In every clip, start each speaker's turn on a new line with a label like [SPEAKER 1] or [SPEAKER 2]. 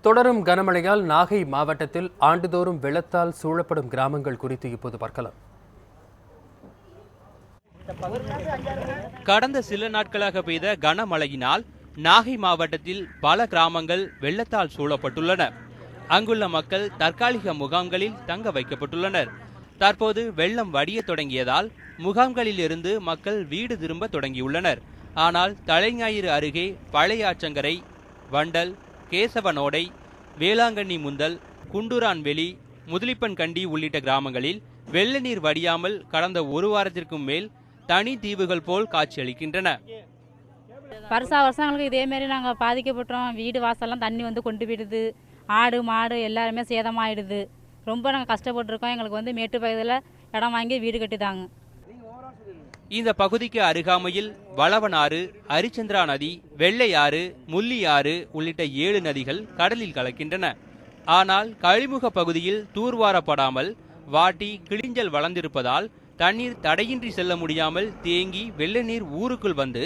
[SPEAKER 1] தொடரும் கனமழையால் நாகை மாவட்டத்தில் ஆண்டுதோறும் வெள்ளத்தால் சூழப்படும் கிராமங்கள் குறித்து இப்போது பார்க்கலாம்.
[SPEAKER 2] கடந்த சில நாட்களாக பெய்த கனமழையினால் நாகை மாவட்டத்தில் பல கிராமங்கள் வெள்ளத்தால் சூழப்பட்டுள்ளன. அங்குள்ள மக்கள் தற்காலிக முகாம்களில் தங்க வைக்கப்பட்டுள்ளனர். தற்போது வெள்ளம் வடிய தொடங்கியதால் முகாம்களில் இருந்து மக்கள் வீடு திரும்ப தொடங்கியுள்ளனர். ஆனால் தலைஞாயிறு அருகே பழைய ஆற்றங்கரை, வண்டல், கேசவனோடை, வேளாங்கண்ணி முந்தல், குண்டுரான்வெளி, முதலிப்பன்கண்டி உள்ளிட்ட கிராமங்களில் வெள்ள நீர் வடியாமல் கடந்த ஒரு வாரத்திற்கும் மேல் தனி தீவுகள் போல் காட்சியளிக்கின்றன.
[SPEAKER 3] வருஷங்களுக்கு இதேமாரி நாங்கள் பாதிக்கப்பட்டோம். வீடு வாசல்லாம் தண்ணி வந்து கொண்டு போயிடுது. ஆடு மாடு எல்லாருமே சேதமாயிடுது. ரொம்ப நாங்கள் கஷ்டப்பட்டுருக்கோம். எங்களுக்கு மேட்டு பகுதியில் இடம் வாங்கி வீடு கட்டிதாங்க.
[SPEAKER 2] இந்த பகுதிக்கு அருகாமையில் வளவனாறு, அரிச்சந்திரா நதி, வெள்ளையாறு, முள்ளியாறு உள்ளிட்ட 7 நதிகள் கடலில் கலக்கின்றன. ஆனால் கழிமுக பகுதியில் தூர்வாரப்படாமல் வாட்டி கிளிஞ்சல் வளர்ந்திருப்பதால் தண்ணீர் தடையின்றி செல்ல முடியாமல் தேங்கி வெள்ள நீர் ஊருக்குள் வந்து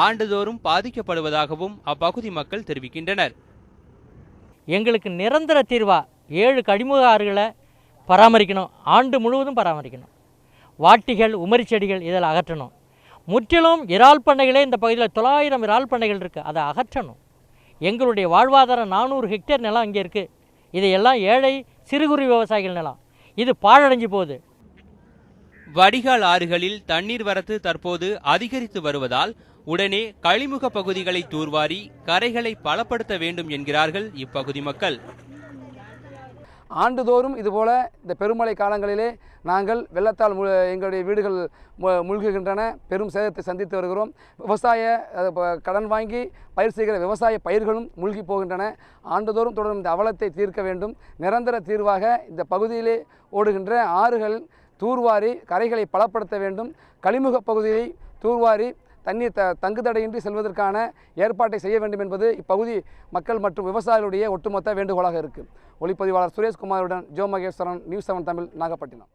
[SPEAKER 2] ஆண்டுதோறும் பாதிக்கப்படுவதாகவும் அப்பகுதி மக்கள் தெரிவிக்கின்றனர்.
[SPEAKER 4] எங்களுக்கு நிரந்தர தீர்வா 7 கழிமுக ஆறுகளை பராமரிக்கணும். ஆண்டு முழுவதும் பராமரிக்கணும். வாட்டிகள், உமரி செடிகள் இதில் அகற்றணும். முற்றிலும் இறால் பண்ணைகளே இந்த பகுதியில் 900 இறால் பண்ணைகள் இருக்குது. அதை அகற்றணும். எங்களுடைய வாழ்வாதாரம் 400 ஹெக்டேர் நிலம் அங்கே இருக்குது. இதையெல்லாம் ஏழை சிறு குறு விவசாயிகள் நிலம். இது பாழடைஞ்சு போகுது.
[SPEAKER 2] வடிகால் ஆறுகளில் தண்ணீர் வரத்து தற்போது அதிகரித்து வருவதால் உடனே கழிமுக பகுதிகளை தூர்வாரி கரைகளை பலப்படுத்த வேண்டும் என்கிறார்கள் இப்பகுதி மக்கள்.
[SPEAKER 5] ஆண்டுதோறும் இதுபோல இந்த பெருமழை காலங்களிலே நாங்கள் வெள்ளத்தால் எங்களுடைய வீடுகள் மூழ்குகின்றன. பெரும் சேதத்தை சந்தித்து வருகிறோம். விவசாய கடன் வாங்கி பயிர் செய்கிற விவசாய பயிர்களும் மூழ்கி போகின்றன. ஆண்டுதோறும் தொடரும் இந்த அவலத்தை தீர்க்க வேண்டும். நிரந்தர தீர்வாக இந்த பகுதியிலே ஓடுகின்ற ஆறுகள் தூர்வாரி கரைகளை பலப்படுத்த வேண்டும். கழிமுக பகுதியை தூர்வாரி தண்ணீர் தங்குதடையின்றி செல்வதற்கான ஏற்பாட்டை செய்ய வேண்டும் என்பது இப்பகுதி மக்கள் மற்றும் விவசாயிகளுடைய ஒட்டுமொத்த வேண்டுகோளாக இருக்குது. ஒளிப்பதிவாளர் சுரேஷ்குமாருடன் ஜோ மகேஸ்வரன், நியூஸ் 7 தமிழ், நாகப்பட்டினம்.